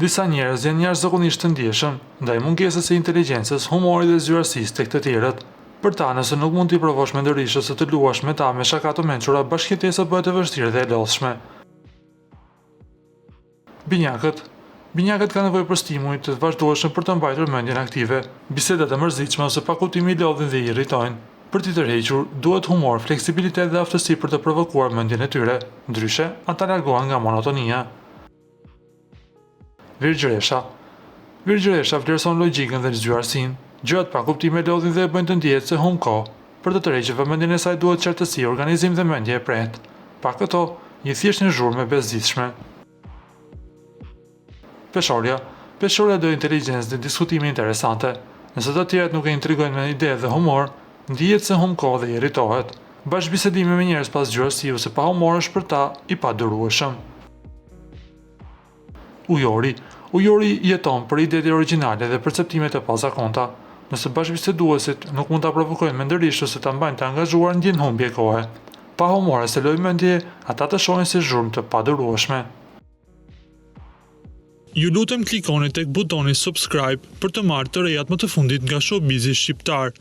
Disa njerëz janë jashtëzakonisht të ndjeshëm ndaj mungesës së inteligjencës, humorit dhe zyrtarisë tek të tjerët. Për ta, nëse nuk mund t'i provosh mendërishës së të luash me ta me shaka të mençura, bashkëjetesa bëhet e vështirë dhe e lodhshme. Binjakët kanë nevojë për stimuj të vazhdueshëm për të mbajtur mendjen aktive. Bisedat e mërzitshme ose pa kuptimi lodhin dhe i irritojnë. Për t'i tërhequr, duhet humor, fleksibilitet dhe aftësi për të provokuar mendjen e tyre. Ndryshe, ata largohen nga monotonia. Virgjëresha vlerëson logjikën dhe zgjuarsinë. Gjërat pa kuptime lodhin dhe e bëjnë të ndjehet se humb kohë. Për të tërhequr vëmendjen e saj duhet qartësi, organizim dhe mendje e prehtë. Pa këto, i thjesht një zhurmë e bezdisshme. Peshorja do inteligjencë dhe diskutime interesante. Nëse të tjerët nuk e intrigojnë me ide dhe humor, ndihet se humb kohë dhe i irritohet. Bashkëbisedimi me njerëz pa zgjuarsi ose pa humor është për ta i padurueshëm. Ujori jeton për idetë origjinale dhe perceptimet e pazakonta. Nëse bashkëbiseduesit nuk mund ta provokojnë mendërisht ose ta mbajnë të angazhuar, ndjen humbje kohe. Pa humor ose lojë mendje, ata të shohin si zhurmë të padurueshme. Ju lutem klikoni tek butoni subscribe për të marrë të rejat më të fundit nga Showbizi shqiptar.